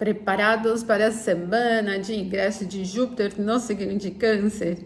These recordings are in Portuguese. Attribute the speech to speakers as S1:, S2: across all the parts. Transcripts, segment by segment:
S1: Preparados para a semana de ingresso de Júpiter no signo de Câncer?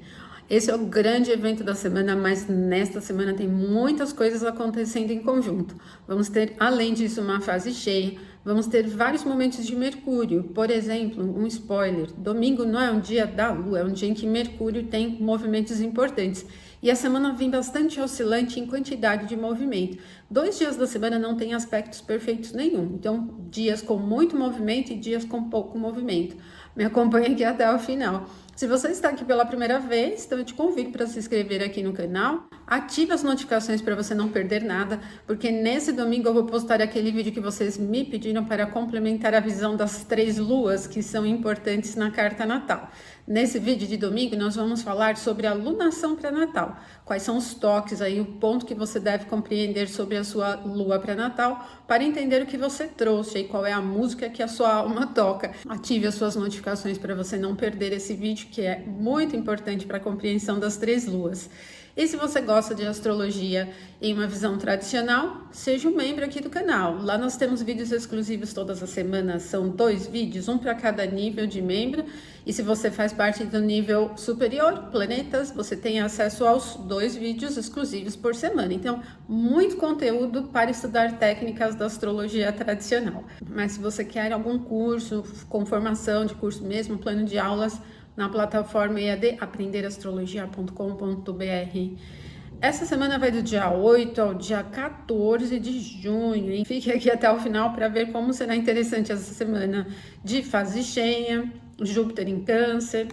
S1: Esse é o grande evento da semana, mas nesta semana tem muitas coisas acontecendo em conjunto. Vamos ter, além disso, uma fase cheia, vamos ter vários momentos de Mercúrio. Por exemplo, um spoiler: domingo não é um dia da Lua, é um dia em que Mercúrio tem movimentos importantes. E a semana vem bastante oscilante em quantidade de movimento. 2 dias da semana não tem aspectos perfeitos nenhum. Então, dias com muito movimento e dias com pouco movimento. Me acompanhe aqui até o final. Se você está aqui pela primeira vez, então eu te convido para se inscrever aqui no canal. Ative as notificações para você não perder nada, porque nesse domingo eu vou postar aquele vídeo que vocês me pediram para complementar a visão das 3 luas que são importantes na carta natal. Nesse vídeo de domingo nós vamos falar sobre a lunação pré-natal. Quais são os toques aí, o ponto que você deve compreender sobre a sua lua pré-natal para entender o que você trouxe e qual é a música que a sua alma toca. Ative as suas notificações para você não perder esse vídeo, que é muito importante para a compreensão das 3 luas. E se você gosta de astrologia em uma visão tradicional, seja um membro aqui do canal. Lá nós temos vídeos exclusivos todas as semanas, são 2 vídeos, um para cada nível de membro. E se você faz parte do nível superior, planetas, você tem acesso aos 2 vídeos exclusivos por semana. Então, muito conteúdo para estudar técnicas da astrologia tradicional. Mas se você quer algum curso, com formação de curso mesmo, plano de aulas, na plataforma EAD aprenderastrologia.com.br. Essa semana vai do dia 8 ao dia 14 de junho, hein? Fique aqui até o final para ver como será interessante essa semana de fase cheia, Júpiter em Câncer.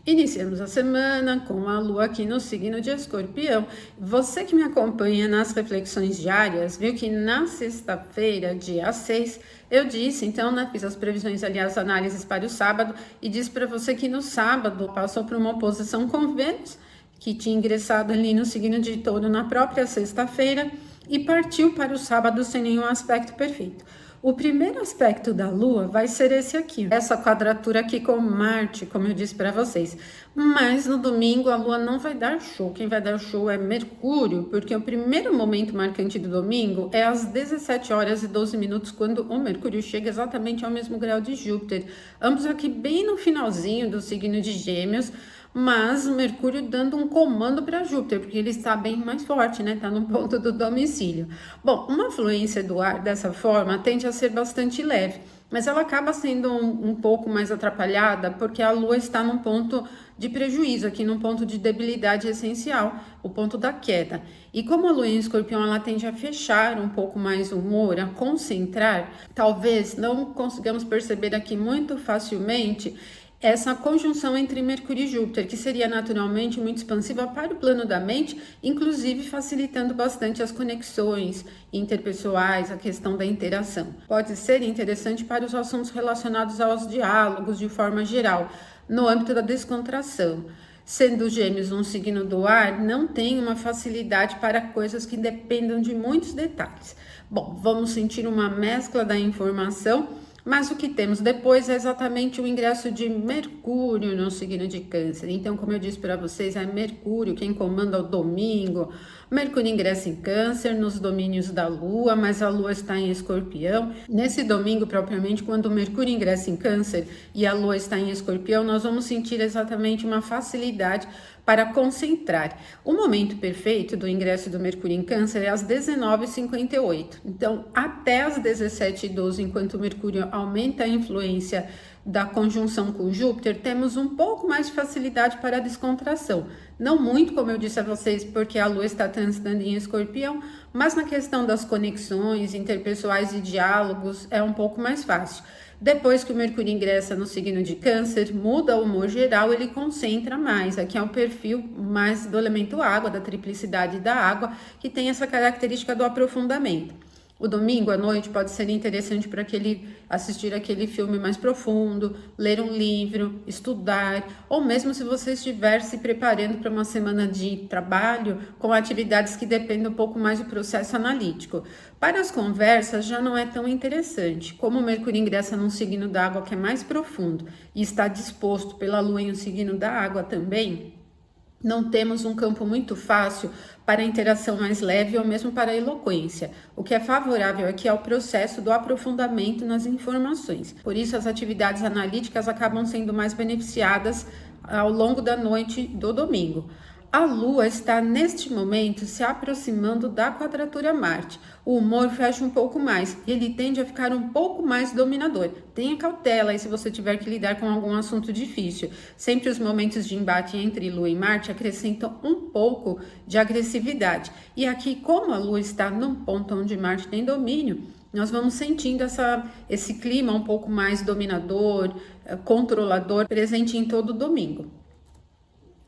S1: Iniciamos a semana com a Lua aqui no signo de Escorpião. Você que me acompanha nas reflexões diárias, viu que na sexta-feira, dia 6, eu disse, então, né, fiz as previsões, aliás, análises para o sábado, e disse para você que no sábado passou por uma oposição com Vênus, que tinha ingressado ali no signo de Touro na própria sexta-feira, e partiu para o sábado sem nenhum aspecto perfeito. O primeiro aspecto da Lua vai ser esse aqui, essa quadratura aqui com Marte, como eu disse para vocês. Mas no domingo a Lua não vai dar show, quem vai dar show é Mercúrio, porque o primeiro momento marcante do domingo é às 17 horas e 12 minutos, quando o Mercúrio chega exatamente ao mesmo grau de Júpiter. Ambos aqui bem no finalzinho do signo de Gêmeos, mas o Mercúrio dando um comando para Júpiter, porque ele está bem mais forte, né? Está no ponto do domicílio. Bom, uma fluência do ar dessa forma tende a ser bastante leve, mas ela acaba sendo um pouco mais atrapalhada porque a Lua está num ponto de prejuízo, aqui num ponto de debilidade essencial, o ponto da queda. E como a Lua em Escorpião, ela tende a fechar um pouco mais o humor, a concentrar, talvez não consigamos perceber aqui muito facilmente essa conjunção entre Mercúrio e Júpiter, que seria naturalmente muito expansiva para o plano da mente, inclusive facilitando bastante as conexões interpessoais, a questão da interação. Pode ser interessante para os assuntos relacionados aos diálogos de forma geral, no âmbito da descontração. Sendo Gêmeos um signo do ar, não tem uma facilidade para coisas que dependam de muitos detalhes. Bom, vamos sentir uma mescla da informação, mas o que temos depois é exatamente o ingresso de Mercúrio no signo de Câncer. Então, como eu disse para vocês, é Mercúrio quem comanda o domingo. Mercúrio ingressa em Câncer, nos domínios da Lua, mas a Lua está em Escorpião. Nesse domingo, propriamente, quando o Mercúrio ingressa em Câncer e a Lua está em Escorpião, nós vamos sentir exatamente uma facilidade para concentrar. O momento perfeito do ingresso do Mercúrio em Câncer é às 19h58. Então, até às 17h12, enquanto o Mercúrio aumenta a influência da conjunção com Júpiter, temos um pouco mais de facilidade para a descontração. Não muito, como eu disse a vocês, porque a Lua está transitando em Escorpião, mas na questão das conexões interpessoais e diálogos é um pouco mais fácil. Depois que o Mercúrio ingressa no signo de Câncer, muda o humor geral, ele concentra mais. Aqui é o perfil mais do elemento água, da triplicidade da água, que tem essa característica do aprofundamento. O domingo à noite pode ser interessante para assistir aquele filme mais profundo, ler um livro, estudar, ou mesmo se você estiver se preparando para uma semana de trabalho com atividades que dependem um pouco mais do processo analítico. Para as conversas já não é tão interessante, como o Mercúrio ingressa num signo da água que é mais profundo e está disposto pela Lua em um signo da água também. Não temos um campo muito fácil para a interação mais leve ou mesmo para a eloquência. O que é favorável aqui é o processo do aprofundamento nas informações. Por isso, as atividades analíticas acabam sendo mais beneficiadas ao longo da noite do domingo. A Lua está, neste momento, se aproximando da quadratura Marte. O humor fecha um pouco mais e ele tende a ficar um pouco mais dominador. Tenha cautela aí se você tiver que lidar com algum assunto difícil. Sempre os momentos de embate entre Lua e Marte acrescentam um pouco de agressividade. E aqui, como a Lua está num ponto onde Marte tem domínio, nós vamos sentindo esse clima um pouco mais dominador, controlador, presente em todo o domingo.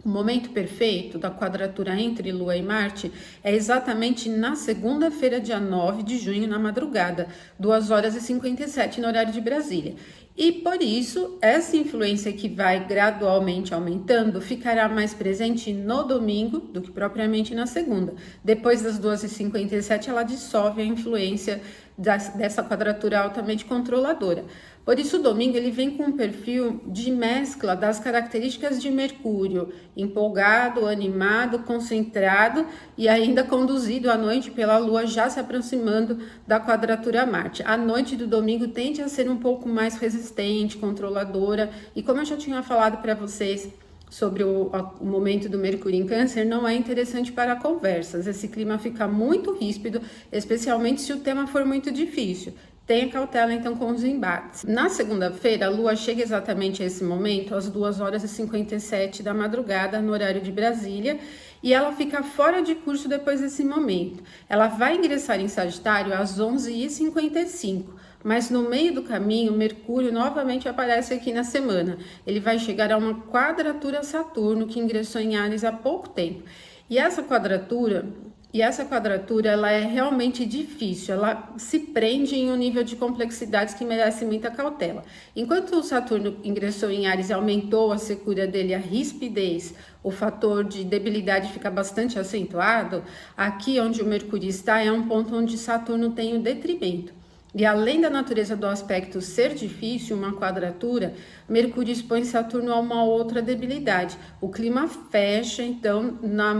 S1: O momento perfeito da quadratura entre Lua e Marte é exatamente na segunda-feira, dia 9 de junho, na madrugada, 2h57 no horário de Brasília. E por isso, essa influência que vai gradualmente aumentando ficará mais presente no domingo do que propriamente na segunda. Depois das 2h57, ela dissolve a influência dessa quadratura altamente controladora. Por isso, o domingo ele vem com um perfil de mescla das características de Mercúrio, empolgado, animado, concentrado e ainda conduzido à noite pela Lua já se aproximando da quadratura Marte. A noite do domingo tende a ser um pouco mais resistente, controladora e como eu já tinha falado para vocês sobre o momento do Mercúrio em Câncer, não é interessante para conversas. Esse clima fica muito ríspido, especialmente se o tema for muito difícil. Tenha cautela, então, com os embates. Na segunda-feira, a Lua chega exatamente a esse momento, às 2h57 da madrugada, no horário de Brasília, e ela fica fora de curso depois desse momento. Ela vai ingressar em Sagitário às 11h55, mas no meio do caminho, Mercúrio novamente aparece aqui na semana. Ele vai chegar a uma quadratura Saturno, que ingressou em Áries há pouco tempo. E essa quadratura ela é realmente difícil, ela se prende em um nível de complexidades que merece muita cautela. Enquanto o Saturno ingressou em Áries e aumentou a secura dele, a rispidez, o fator de debilidade fica bastante acentuado, aqui onde o Mercúrio está é um ponto onde Saturno tem o detrimento. E além da natureza do aspecto ser difícil, uma quadratura, Mercúrio expõe Saturno a uma outra debilidade. O clima fecha, então, na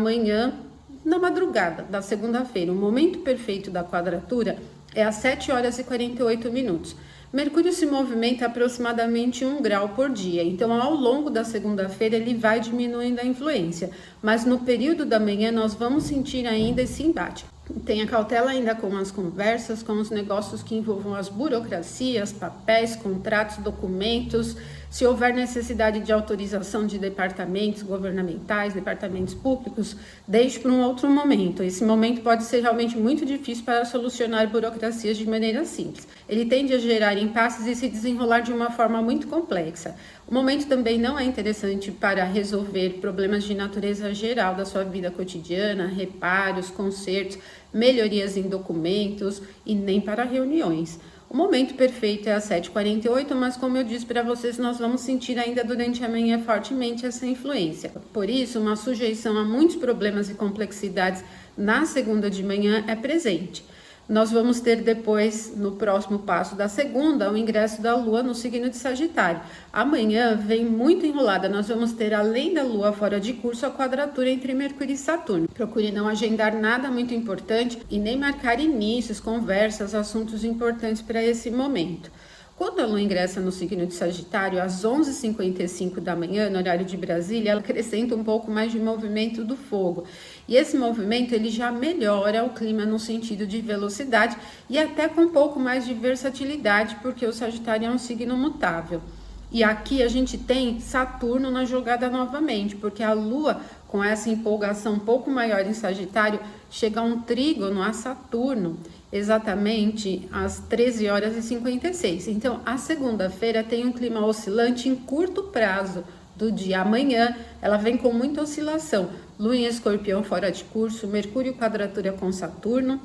S1: madrugada da segunda-feira. O momento perfeito da quadratura é às 7h48. Mercúrio se movimenta aproximadamente 1 grau por dia, então ao longo da segunda-feira ele vai diminuindo a influência, mas no período da manhã nós vamos sentir ainda esse embate. Tenha cautela ainda com as conversas, com os negócios que envolvam as burocracias, papéis, contratos, documentos. Se houver necessidade de autorização de departamentos governamentais, departamentos públicos, deixe para um outro momento. Esse momento pode ser realmente muito difícil para solucionar burocracias de maneira simples. Ele tende a gerar impasses e se desenrolar de uma forma muito complexa. O momento também não é interessante para resolver problemas de natureza geral da sua vida cotidiana, reparos, consertos, melhorias em documentos e nem para reuniões. O momento perfeito é às 7h48, mas como eu disse para vocês, nós vamos sentir ainda durante a manhã fortemente essa influência. Por isso, uma sujeição a muitos problemas e complexidades na segunda de manhã é presente. Nós vamos ter depois, no próximo passo da segunda, o ingresso da Lua no signo de Sagitário. Amanhã vem muito enrolada, nós vamos ter, além da Lua fora de curso, a quadratura entre Mercúrio e Saturno. Procure não agendar nada muito importante e nem marcar inícios, conversas, assuntos importantes para esse momento. Quando a Lua ingressa no signo de Sagitário, às 11h55 da manhã, no horário de Brasília, ela acrescenta um pouco mais de movimento do fogo. E esse movimento ele já melhora o clima no sentido de velocidade e até com um pouco mais de versatilidade, porque o Sagitário é um signo mutável. E aqui a gente tem Saturno na jogada novamente, porque a Lua, com essa empolgação um pouco maior em Sagitário, chega a um trígono a Saturno, exatamente às 13h56. Então, a segunda-feira tem um clima oscilante em curto prazo do dia. Amanhã, ela vem com muita oscilação. Lua em Escorpião fora de curso, Mercúrio quadratura com Saturno.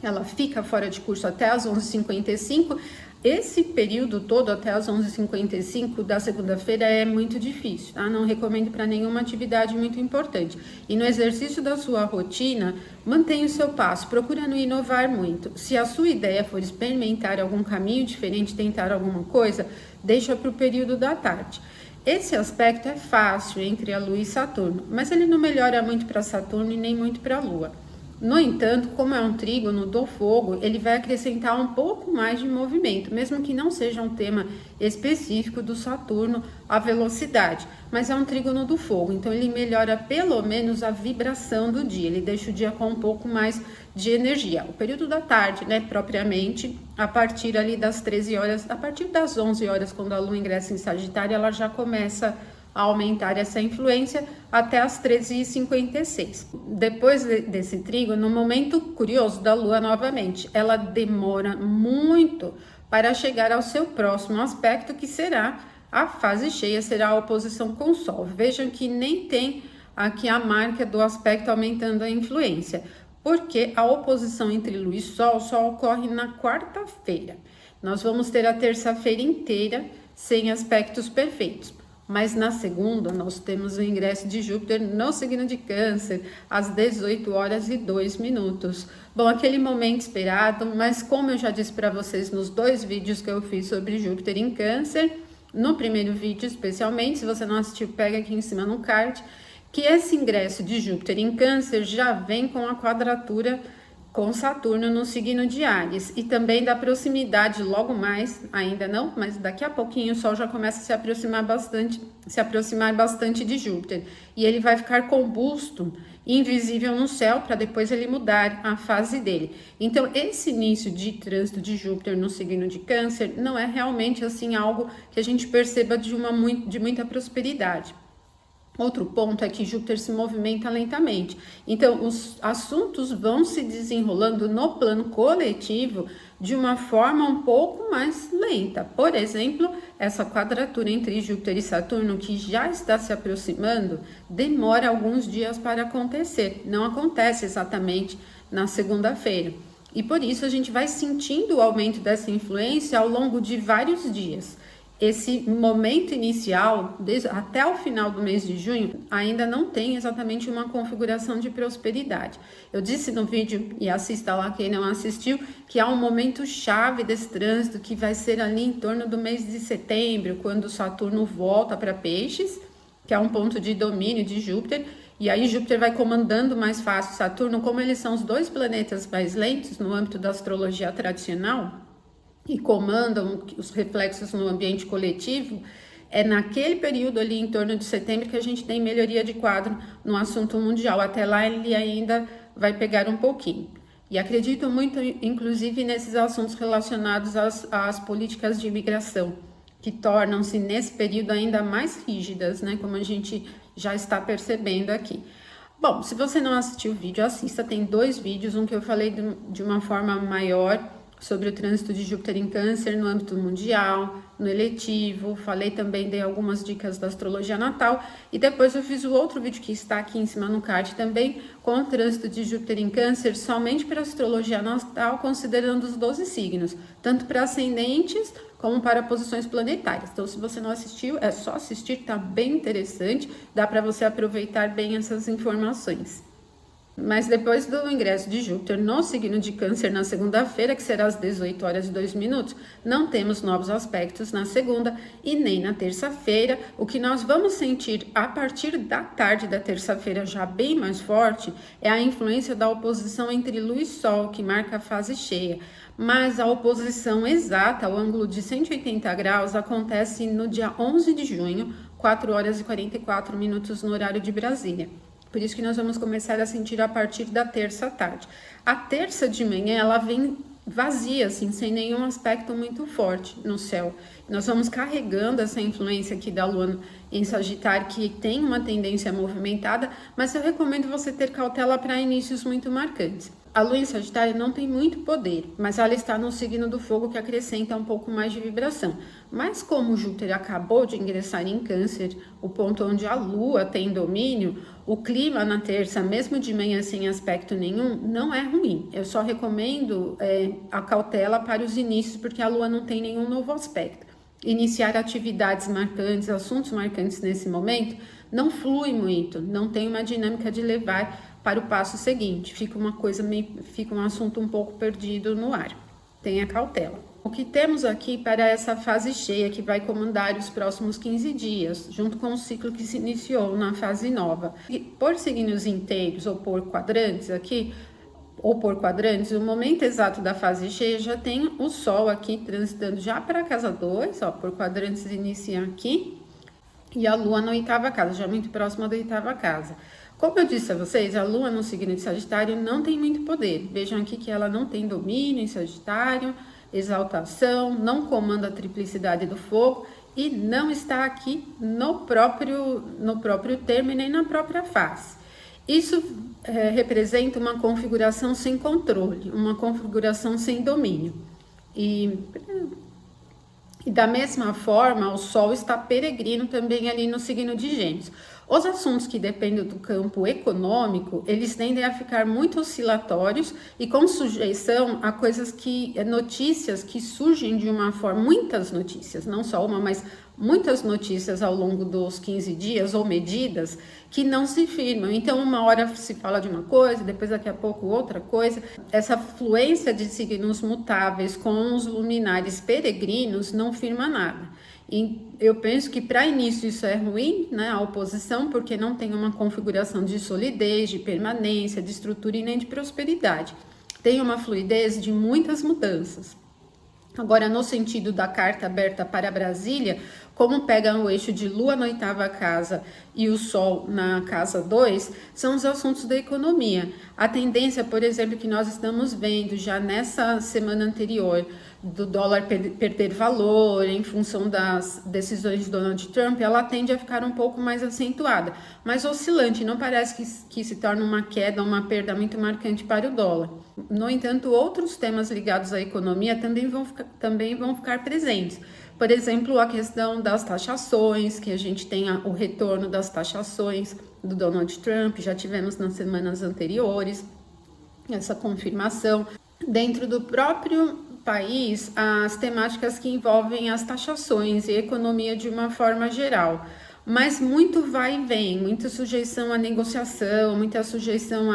S1: Ela fica fora de curso até às 11h55. Esse período todo, até às 11h55 da segunda-feira, é muito difícil, tá? Não recomendo para nenhuma atividade muito importante. E no exercício da sua rotina, mantenha o seu passo, procura não inovar muito. Se a sua ideia for experimentar algum caminho diferente, tentar alguma coisa, deixa para o período da tarde. Esse aspecto é fácil entre a Lua e Saturno, mas ele não melhora muito para Saturno e nem muito para a Lua. No entanto, como é um trígono do fogo, ele vai acrescentar um pouco mais de movimento, mesmo que não seja um tema específico do Saturno, a velocidade, mas é um trígono do fogo, então ele melhora pelo menos a vibração do dia, ele deixa o dia com um pouco mais de energia. O período da tarde, né, propriamente, a partir ali das 13 horas, a partir das 11 horas, quando a Lua ingressa em Sagitário, ela já começa a aumentar essa influência até as 13h56. Depois desse trígono, no momento curioso da Lua novamente, ela demora muito para chegar ao seu próximo aspecto, que será a fase cheia, será a oposição com o Sol. Vejam que nem tem aqui a marca do aspecto aumentando a influência, porque a oposição entre Lua e Sol só ocorre na quarta-feira. Nós vamos ter a terça-feira inteira sem aspectos perfeitos. Mas na segunda, nós temos o ingresso de Júpiter no signo de Câncer, às 18h02. Bom, aquele momento esperado, mas como eu já disse para vocês nos 2 vídeos que eu fiz sobre Júpiter em Câncer, no primeiro vídeo especialmente, se você não assistiu, pega aqui em cima no card, que esse ingresso de Júpiter em Câncer já vem com a quadratura com Saturno no signo de Áries, e também da proximidade logo mais, ainda não, mas daqui a pouquinho o Sol já começa a se aproximar bastante de Júpiter, e ele vai ficar combusto, invisível no céu, para depois ele mudar a fase dele. Então esse início de trânsito de Júpiter no signo de Câncer não é realmente assim algo que a gente perceba de muita prosperidade. Outro ponto é que Júpiter se movimenta lentamente, então os assuntos vão se desenrolando no plano coletivo de uma forma um pouco mais lenta. Por exemplo, essa quadratura entre Júpiter e Saturno, que já está se aproximando, demora alguns dias para acontecer, não acontece exatamente na segunda-feira. E por isso a gente vai sentindo o aumento dessa influência ao longo de vários dias. Esse momento inicial, até o final do mês de junho, ainda não tem exatamente uma configuração de prosperidade. Eu disse no vídeo, e assista lá quem não assistiu, que há um momento chave desse trânsito que vai ser ali em torno do mês de setembro, quando Saturno volta para Peixes, que é um ponto de domínio de Júpiter, e aí Júpiter vai comandando mais fácil Saturno, como eles são os 2 planetas mais lentos no âmbito da astrologia tradicional, e comandam os reflexos no ambiente coletivo, é naquele período ali em torno de setembro que a gente tem melhoria de quadro no assunto mundial. Até lá ele ainda vai pegar um pouquinho. E acredito muito, inclusive, nesses assuntos relacionados às políticas de imigração, que tornam-se nesse período ainda mais rígidas, né? Como a gente já está percebendo aqui. Bom, se você não assistiu o vídeo, assista. Tem 2 vídeos, um que eu falei de uma forma maior sobre o trânsito de Júpiter em Câncer no âmbito mundial, no eletivo, falei também, dei algumas dicas da astrologia natal, e depois eu fiz o outro vídeo que está aqui em cima no card também, com o trânsito de Júpiter em Câncer, somente para a astrologia natal, considerando os 12 signos, tanto para ascendentes como para posições planetárias. Então, se você não assistiu, é só assistir, tá bem interessante, dá para você aproveitar bem essas informações. Mas depois do ingresso de Júpiter no signo de Câncer na segunda-feira, que será às 18h02, não temos novos aspectos na segunda e nem na terça-feira. O que nós vamos sentir a partir da tarde da terça-feira, já bem mais forte, é a influência da oposição entre Lua e Sol, que marca a fase cheia. Mas a oposição exata, o ângulo de 180 graus, acontece no dia 11 de junho, 4h44 no horário de Brasília. Por isso que nós vamos começar a sentir a partir da terça à tarde. A terça de manhã, ela vem vazia, assim, sem nenhum aspecto muito forte no céu. Nós vamos carregando essa influência aqui da Lua em Sagitário, que tem uma tendência movimentada, mas eu recomendo você ter cautela para inícios muito marcantes. A Lua em Sagitário não tem muito poder, mas ela está no signo do fogo, que acrescenta um pouco mais de vibração. Mas como Júpiter acabou de ingressar em Câncer, o ponto onde a Lua tem domínio, o clima na terça, mesmo de manhã sem aspecto nenhum, não é ruim. Eu só recomendo a cautela para os inícios, porque a Lua não tem nenhum novo aspecto. Iniciar atividades marcantes, assuntos marcantes nesse momento, não flui muito, não tem uma dinâmica de levar para o passo seguinte, fica um assunto um pouco perdido no ar. Tenha cautela. O que temos aqui para essa fase cheia que vai comandar os próximos 15 dias, junto com o ciclo que se iniciou na fase nova. E por signos inteiros ou por quadrantes aqui, o momento exato da fase cheia já tem o Sol aqui transitando já para a casa 2, ó, por quadrantes inicia aqui, e a Lua na 8ª casa, já muito próxima da 8ª casa. Como eu disse a vocês, a Lua no signo de Sagitário não tem muito poder. Vejam aqui que ela não tem domínio em Sagitário, exaltação, não comanda a triplicidade do fogo e não está aqui no próprio termo e nem na própria face. Isso representa uma configuração sem controle, uma configuração sem domínio. E da mesma forma, o Sol está peregrino também ali no signo de Gêmeos. Os assuntos que dependem do campo econômico, eles tendem a ficar muito oscilatórios e com sujeição a notícias que surgem de uma forma, muitas notícias, não só uma, mas muitas notícias ao longo dos 15 dias ou medidas que não se firmam. Então, uma hora se fala de uma coisa, depois daqui a pouco outra coisa. Essa fluência de signos mutáveis com os luminares peregrinos não firma nada. E eu penso que para início isso é ruim, né, a oposição, porque não tem uma configuração de solidez, de permanência, de estrutura e nem de prosperidade. Tem uma fluidez de muitas mudanças. Agora, no sentido da carta aberta para Brasília, como pega o eixo de Lua na 8ª casa e o Sol na casa 2, são os assuntos da economia. A tendência, por exemplo, que nós estamos vendo já nessa semana anterior, do dólar perder valor em função das decisões de Donald Trump, ela tende a ficar um pouco mais acentuada, mas oscilante, não parece que se torna uma queda, uma perda muito marcante para o dólar. No entanto, outros temas ligados à economia também vão ficar presentes. Por exemplo, a questão das taxações, que a gente tem o retorno das taxações do Donald Trump, já tivemos nas semanas anteriores essa confirmação. Dentro do próprio país, as temáticas que envolvem as taxações e economia de uma forma geral, mas muito vai e vem, muita sujeição à negociação, muita sujeição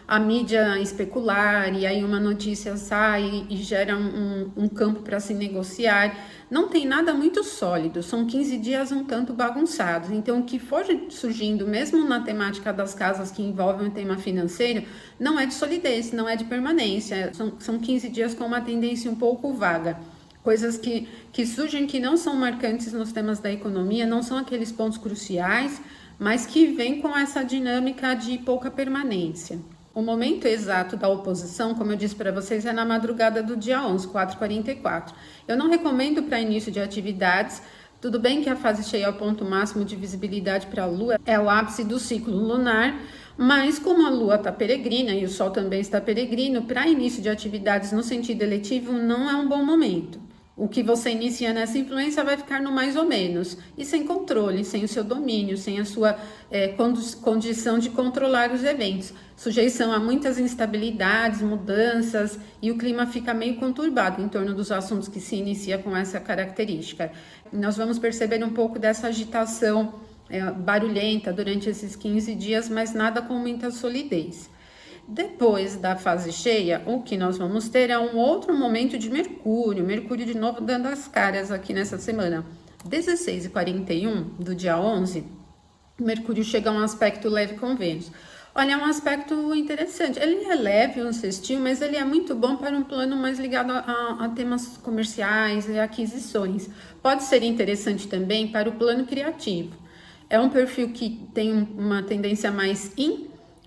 S1: à mídia especular, e aí uma notícia sai e gera um campo para se negociar. Não tem nada muito sólido, são 15 dias um tanto bagunçados, então o que for surgindo, mesmo na temática das casas que envolvem o tema financeiro, não é de solidez, não é de permanência, são 15 dias com uma tendência um pouco vaga. Coisas que surgem que não são marcantes nos temas da economia, não são aqueles pontos cruciais, mas que vêm com essa dinâmica de pouca permanência. O momento exato da oposição, como eu disse para vocês, é na madrugada do dia 11, 4h44. Eu não recomendo para início de atividades. Tudo bem que a fase cheia é o ponto máximo de visibilidade para a Lua, é o ápice do ciclo lunar, mas como a Lua está peregrina e o Sol também está peregrino, para início de atividades no sentido eletivo não é um bom momento. O que você inicia nessa influência vai ficar no mais ou menos, e sem controle, sem o seu domínio, sem a sua condição de controlar os eventos. Sujeição a muitas instabilidades, mudanças, e o clima fica meio conturbado em torno dos assuntos que se inicia com essa característica. Nós vamos perceber um pouco dessa agitação barulhenta durante esses 15 dias, mas nada com muita solidez. Depois da fase cheia, o que nós vamos ter é um outro momento de Mercúrio de novo dando as caras aqui nessa semana. 16h41 do dia 11, Mercúrio chega a um aspecto leve com Vênus. Olha, é um aspecto interessante, ele é leve, um sextil, mas ele é muito bom para um plano mais ligado a temas comerciais e aquisições. Pode ser interessante também para o plano criativo. É um perfil que tem uma tendência mais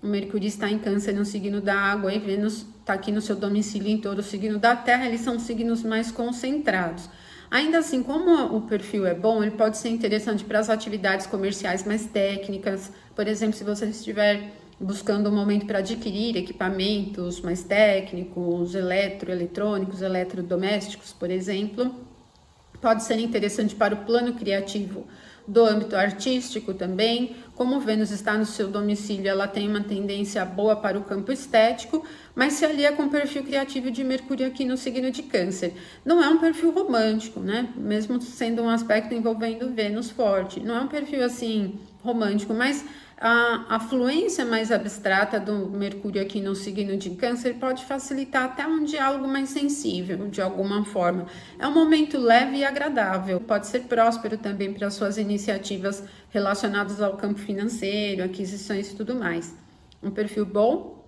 S1: o Mercúrio está em Câncer no signo da água e Vênus está aqui no seu domicílio em Touro, o signo da terra, eles são signos mais concentrados. Ainda assim, como o perfil é bom, ele pode ser interessante para as atividades comerciais mais técnicas. Por exemplo, se você estiver buscando um momento para adquirir equipamentos mais técnicos, eletrônicos, eletrodomésticos, por exemplo, pode ser interessante para o plano criativo do âmbito artístico também. Como Vênus está no seu domicílio, ela tem uma tendência boa para o campo estético, mas se alia com o perfil criativo de Mercúrio aqui no signo de Câncer. Não é um perfil romântico, né? Mesmo sendo um aspecto envolvendo Vênus forte. Não é um perfil assim romântico, mas A fluência mais abstrata do Mercúrio aqui no signo de Câncer pode facilitar até um diálogo mais sensível, de alguma forma. É um momento leve e agradável, pode ser próspero também para suas iniciativas relacionadas ao campo financeiro, aquisições e tudo mais. Um perfil bom.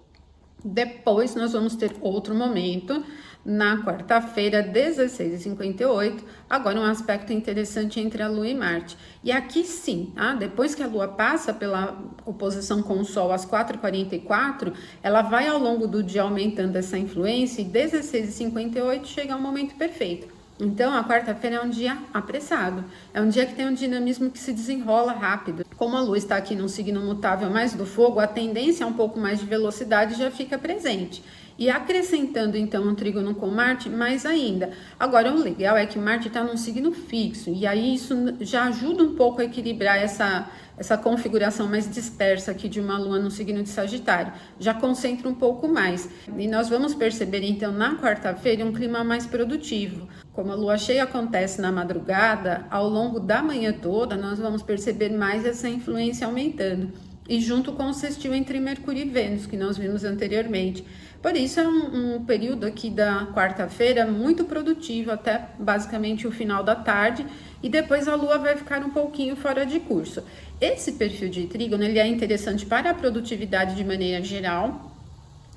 S1: Depois nós vamos ter outro momento, na quarta-feira, 16h58, agora um aspecto interessante entre a Lua e Marte. E aqui sim, depois que a Lua passa pela oposição com o Sol às 4h44, ela vai ao longo do dia aumentando essa influência e 16h58 chega ao momento perfeito. Então, a quarta-feira é um dia apressado, é um dia que tem um dinamismo que se desenrola rápido. Como a Lua está aqui num signo mutável mais do fogo, a tendência a um pouco mais de velocidade já fica presente. E acrescentando então um trígono com Marte, mais ainda. Agora, o legal é que Marte está num signo fixo, e aí isso já ajuda um pouco a equilibrar essa configuração mais dispersa aqui de uma Lua no signo de Sagitário. Já concentra um pouco mais. E nós vamos perceber então na quarta-feira um clima mais produtivo. Como a Lua cheia acontece na madrugada, ao longo da manhã toda, nós vamos perceber mais essa influência aumentando. E junto com o sextil entre Mercúrio e Vênus, que nós vimos anteriormente. Por isso é um período aqui da quarta-feira muito produtivo, até basicamente o final da tarde, e depois a Lua vai ficar um pouquinho fora de curso. Esse perfil de trígono, ele é interessante para a produtividade de maneira geral,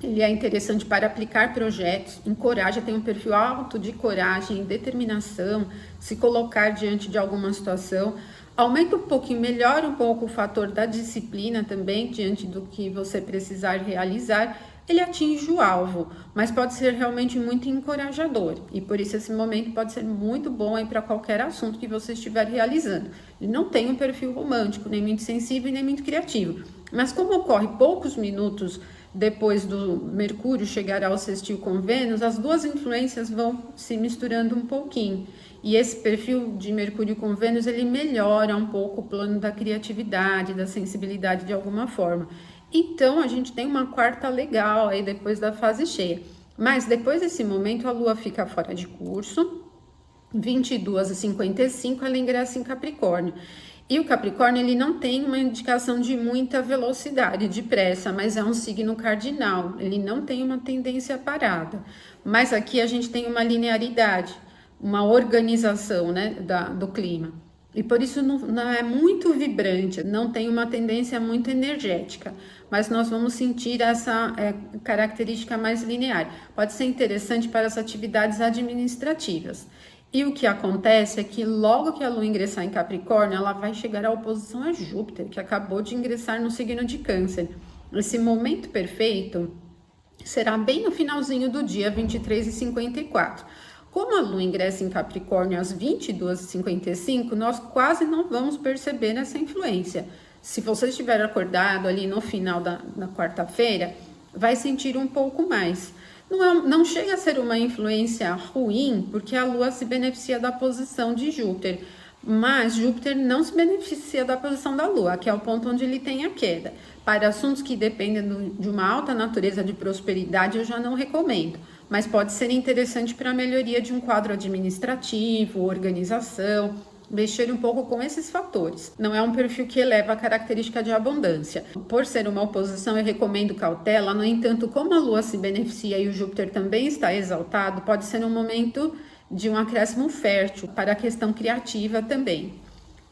S1: ele é interessante para aplicar projetos, encoraja, tem um perfil alto de coragem, determinação, se colocar diante de alguma situação. Aumenta um pouquinho, melhora um pouco o fator da disciplina também, diante do que você precisar realizar. Ele atinge o alvo, mas pode ser realmente muito encorajador. E por isso esse momento pode ser muito bom aí para qualquer assunto que você estiver realizando. Ele não tem um perfil romântico, nem muito sensível, nem muito criativo. Mas como ocorre poucos minutos depois do Mercúrio chegar ao sextil com Vênus, as duas influências vão se misturando um pouquinho. E esse perfil de Mercúrio com Vênus, ele melhora um pouco o plano da criatividade, da sensibilidade de alguma forma. Então, a gente tem uma quarta legal aí depois da fase cheia. Mas depois desse momento, a Lua fica fora de curso, 22h55, ela ingressa em Capricórnio. E o Capricórnio, ele não tem uma indicação de muita velocidade, de pressa, mas é um signo cardinal, ele não tem uma tendência parada. Mas aqui a gente tem uma linearidade, uma organização, né, do clima. E por isso não é muito vibrante, não tem uma tendência muito energética, mas nós vamos sentir essa característica mais linear. Pode ser interessante para as atividades administrativas. E o que acontece é que logo que a Lua ingressar em Capricórnio, ela vai chegar à oposição a Júpiter, que acabou de ingressar no signo de Câncer. Esse momento perfeito será bem no finalzinho do dia, 23h54. Como a Lua ingressa em Capricórnio às 22h55, nós quase não vamos perceber essa influência. Se você estiver acordado ali no final da quarta-feira, vai sentir um pouco mais. Não chega a ser uma influência ruim, porque a Lua se beneficia da posição de Júpiter, mas Júpiter não se beneficia da posição da Lua, que é o ponto onde ele tem a queda. Para assuntos que dependem de uma alta natureza de prosperidade, eu já não recomendo, mas pode ser interessante para a melhoria de um quadro administrativo, organização, mexer um pouco com esses fatores. Não é um perfil que eleva a característica de abundância. Por ser uma oposição, eu recomendo cautela. No entanto, como a Lua se beneficia e o Júpiter também está exaltado, pode ser um momento de um acréscimo fértil para a questão criativa também.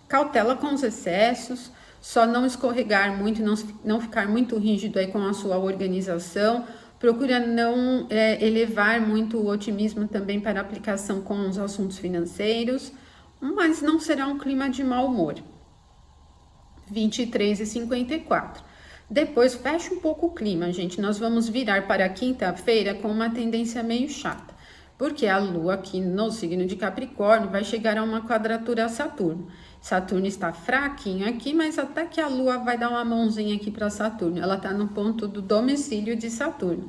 S1: Cautela com os excessos, só não escorregar muito, não ficar muito rígido aí com a sua organização. Procura não elevar muito o otimismo também para aplicação com os assuntos financeiros, mas não será um clima de mau humor. 23h54. Depois fecha um pouco o clima, gente. Nós vamos virar para a quinta-feira com uma tendência meio chata, porque a Lua aqui no signo de Capricórnio vai chegar a uma quadratura a Saturno. Saturno está fraquinho aqui, mas até que a Lua vai dar uma mãozinha aqui para Saturno. Ela está no ponto do domicílio de Saturno.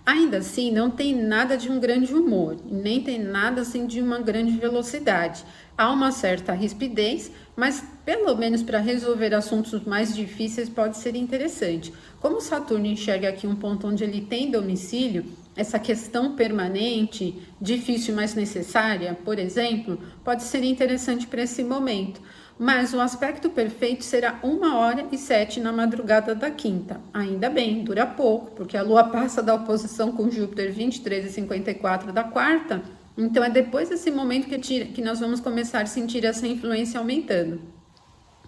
S1: Ainda assim, não tem nada de um grande humor, nem tem nada assim de uma grande velocidade. Há uma certa rispidez, mas pelo menos para resolver assuntos mais difíceis pode ser interessante. Como Saturno enxerga aqui um ponto onde ele tem domicílio, essa questão permanente, difícil mas necessária, por exemplo, pode ser interessante para esse momento. Mas o aspecto perfeito será 1h07 na madrugada da quinta. Ainda bem, dura pouco, porque a Lua passa da oposição com Júpiter 23h54 da quarta. Então é depois desse momento que nós vamos começar a sentir essa influência aumentando.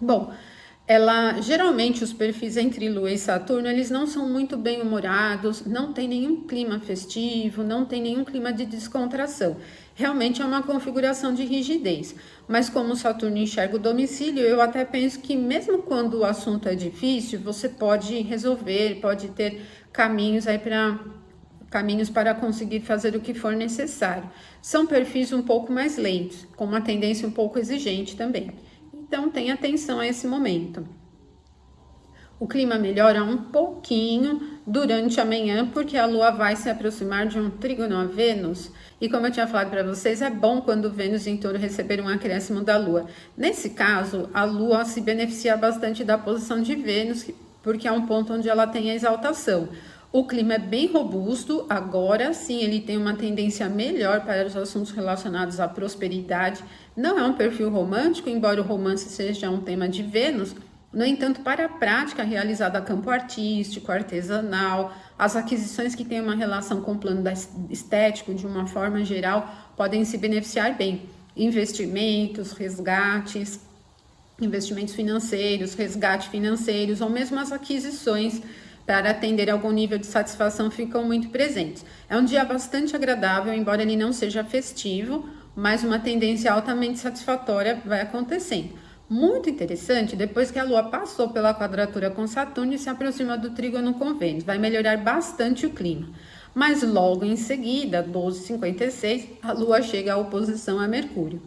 S1: Bom, geralmente os perfis entre Lua e Saturno, eles não são muito bem-humorados, não tem nenhum clima festivo, não tem nenhum clima de descontração. Realmente é uma configuração de rigidez. Mas como Saturno enxerga o domicílio, eu até penso que mesmo quando o assunto é difícil, você pode resolver, pode ter caminhos para conseguir fazer o que for necessário. São perfis um pouco mais lentos, com uma tendência um pouco exigente também. Então, tenha atenção a esse momento. O clima melhora um pouquinho durante a manhã, porque a Lua vai se aproximar de um trígono a Vênus. E como eu tinha falado para vocês, é bom quando Vênus em Touro receber um acréscimo da Lua. Nesse caso, a Lua se beneficia bastante da posição de Vênus, porque é um ponto onde ela tem a exaltação. O clima é bem robusto, agora sim ele tem uma tendência melhor para os assuntos relacionados à prosperidade. Não é um perfil romântico, embora o romance seja um tema de Vênus. No entanto, para a prática realizada a campo artístico, artesanal, as aquisições que têm uma relação com o plano estético de uma forma geral podem se beneficiar bem. Investimentos, resgates, investimentos financeiros, resgate financeiros ou mesmo as aquisições para atender algum nível de satisfação ficam muito presentes. É um dia bastante agradável, embora ele não seja festivo, mas uma tendência altamente satisfatória vai acontecendo. Muito interessante, depois que a Lua passou pela quadratura com Saturno e se aproxima do trígono com Vênus, vai melhorar bastante o clima. Mas logo em seguida, 12h56, a Lua chega à oposição a Mercúrio.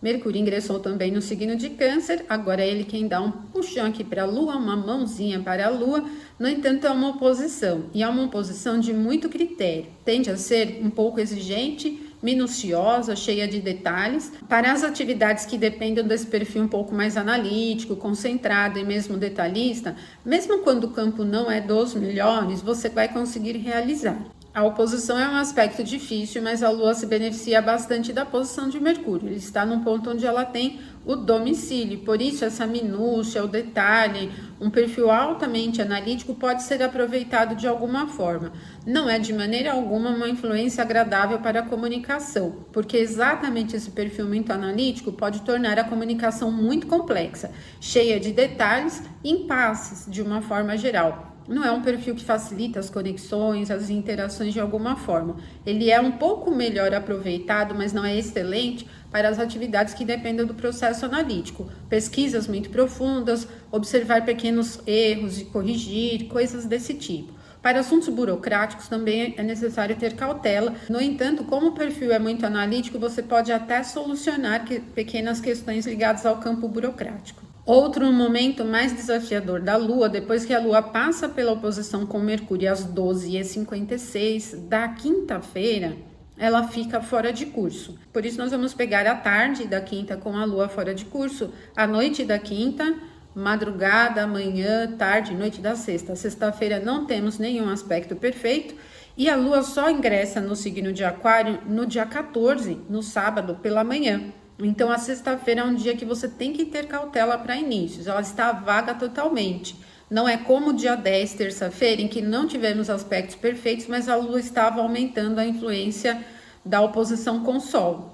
S1: Mercúrio ingressou também no signo de Câncer, agora é ele quem dá um puxão aqui para a Lua, uma mãozinha para a Lua. No entanto, é uma oposição, e é uma oposição de muito critério. Tende a ser um pouco exigente, minuciosa, cheia de detalhes. Para as atividades que dependem desse perfil um pouco mais analítico, concentrado e mesmo detalhista, mesmo quando o campo não é dos melhores, você vai conseguir realizar. A oposição é um aspecto difícil, mas a Lua se beneficia bastante da posição de Mercúrio. Ele está num ponto onde ela tem o domicílio, por isso essa minúcia, o detalhe, um perfil altamente analítico pode ser aproveitado de alguma forma. Não é de maneira alguma uma influência agradável para a comunicação, porque exatamente esse perfil muito analítico pode tornar a comunicação muito complexa, cheia de detalhes e impasses de uma forma geral. Não é um perfil que facilita as conexões, as interações de alguma forma. Ele é um pouco melhor aproveitado, mas não é excelente para as atividades que dependem do processo analítico. Pesquisas muito profundas, observar pequenos erros e corrigir, coisas desse tipo. Para assuntos burocráticos também é necessário ter cautela. No entanto, como o perfil é muito analítico, você pode até solucionar pequenas questões ligadas ao campo burocrático. Outro momento mais desafiador da Lua, depois que a Lua passa pela oposição com Mercúrio às 12h56 da quinta-feira, ela fica fora de curso. Por isso nós vamos pegar a tarde da quinta com a Lua fora de curso, a noite da quinta, madrugada, manhã, tarde, noite da sexta. Sexta-feira não temos nenhum aspecto perfeito e a Lua só ingressa no signo de Aquário no dia 14, no sábado, pela manhã. Então, a sexta-feira é um dia que você tem que ter cautela para inícios, ela está vaga totalmente. Não é como o dia 10, terça-feira, em que não tivemos aspectos perfeitos, mas a Lua estava aumentando a influência da oposição com o Sol.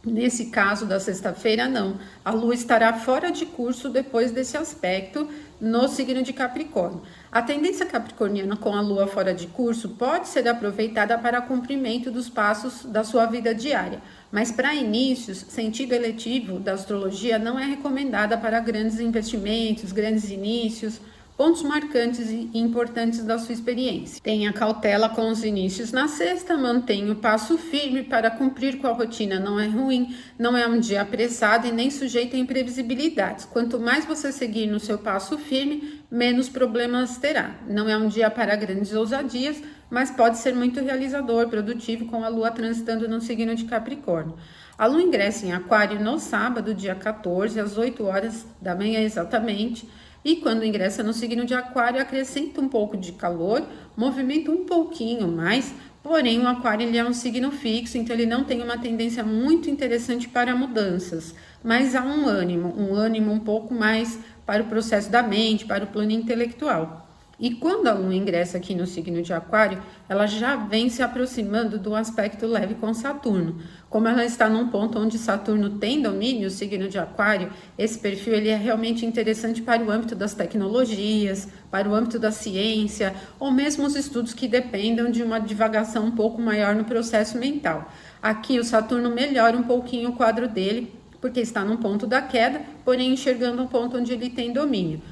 S1: Nesse caso da sexta-feira, não. A Lua estará fora de curso depois desse aspecto no signo de Capricórnio. A tendência capricorniana com a Lua fora de curso pode ser aproveitada para cumprimento dos passos da sua vida diária, mas para inícios, sentido eletivo da astrologia não é recomendada para grandes investimentos, grandes inícios, pontos marcantes e importantes da sua experiência. Tenha cautela com os inícios na sexta, mantenha o passo firme para cumprir com a rotina. Não é ruim, não é um dia apressado e nem sujeito a imprevisibilidades. Quanto mais você seguir no seu passo firme, menos problemas terá. Não é um dia para grandes ousadias, mas pode ser muito realizador, produtivo, com a Lua transitando no signo de Capricórnio. A Lua ingressa em Aquário no sábado, dia 14, às 8 horas da manhã exatamente, e quando ingressa no signo de Aquário, acrescenta um pouco de calor, movimenta um pouquinho mais, Porém, o Aquário ele é um signo fixo, então ele não tem uma tendência muito interessante para mudanças, mas há um ânimo um pouco mais para o processo da mente, para o plano intelectual. E quando a Lua ingressa aqui no signo de Aquário, ela já vem se aproximando do aspecto leve com Saturno. Como ela está num ponto onde Saturno tem domínio, o signo de Aquário, esse perfil ele é realmente interessante para o âmbito das tecnologias, para o âmbito da ciência, ou mesmo os estudos que dependam de uma divagação um pouco maior no processo mental. Aqui o Saturno melhora um pouquinho o quadro dele, porque está num ponto da queda, porém enxergando um ponto onde ele tem domínio.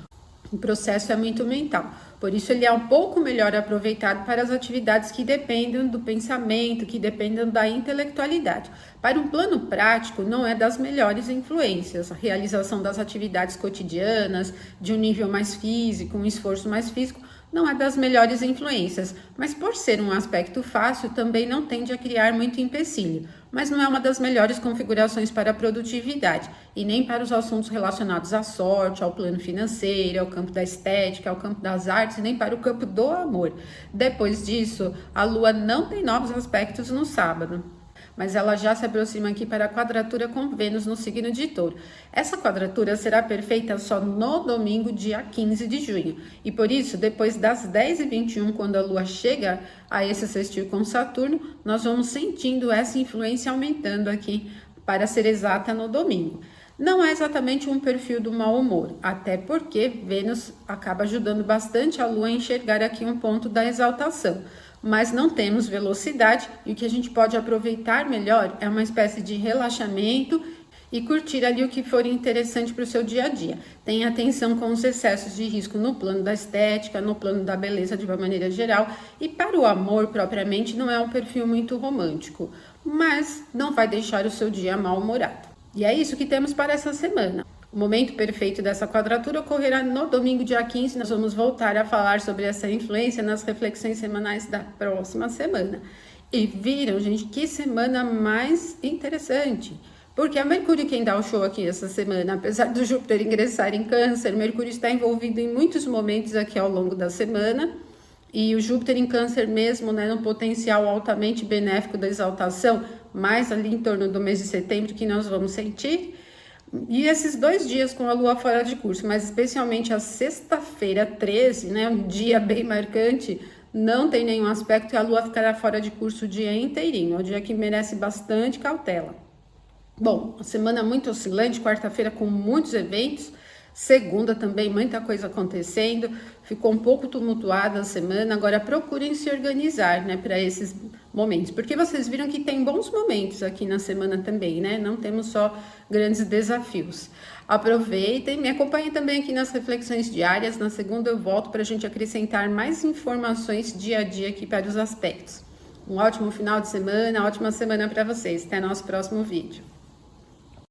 S1: O processo é muito mental, por isso ele é um pouco melhor aproveitado para as atividades que dependem do pensamento, que dependem da intelectualidade. Para um plano prático, não é das melhores influências. A realização das atividades cotidianas, de um nível mais físico, um esforço mais físico, não é das melhores influências, mas por ser um aspecto fácil, também não tende a criar muito empecilho. Mas não é uma das melhores configurações para a produtividade, e nem para os assuntos relacionados à sorte, ao plano financeiro, ao campo da estética, ao campo das artes, e nem para o campo do amor. Depois disso, a Lua não tem novos aspectos no sábado, mas ela já se aproxima aqui para a quadratura com Vênus no signo de Touro. Essa quadratura será perfeita só no domingo, dia 15 de junho. E por isso, depois das 10h21, quando a Lua chega a esse sextil com Saturno, nós vamos sentindo essa influência aumentando aqui, para ser exata, no domingo. Não é exatamente um perfil do mau humor, até porque Vênus acaba ajudando bastante a Lua a enxergar aqui um ponto da exaltação. Mas não temos velocidade e o que a gente pode aproveitar melhor é uma espécie de relaxamento e curtir ali o que for interessante para o seu dia a dia. Tenha atenção com os excessos de risco no plano da estética, no plano da beleza de uma maneira geral, e para o amor propriamente não é um perfil muito romântico, mas não vai deixar o seu dia mal-humorado. E é isso que temos para essa semana. O momento perfeito dessa quadratura ocorrerá no domingo, dia 15. Nós vamos voltar a falar sobre essa influência nas reflexões semanais da próxima semana. E viram, gente, que semana mais interessante. Porque é Mercúrio quem dá o show aqui essa semana. Apesar do Júpiter ingressar em Câncer, Mercúrio está envolvido em muitos momentos aqui ao longo da semana. E o Júpiter em Câncer mesmo, né, no potencial altamente benéfico da exaltação, mais ali em torno do mês de setembro que nós vamos sentir. E esses 2 dias com a Lua fora de curso, mas especialmente a sexta-feira 13, né, um dia bem marcante, não tem nenhum aspecto e a Lua ficará fora de curso o dia inteirinho, é um dia que merece bastante cautela. Bom, semana muito oscilante, quarta-feira com muitos eventos, segunda também muita coisa acontecendo, ficou um pouco tumultuada a semana, agora procurem se organizar, né, para esses momentos, porque vocês viram que tem bons momentos aqui na semana também, né, não temos só grandes desafios. Aproveitem, me acompanhem também aqui nas reflexões diárias, na segunda eu volto para a gente acrescentar mais informações dia a dia aqui para os aspectos. Um ótimo final de semana, ótima semana para vocês, até nosso próximo vídeo.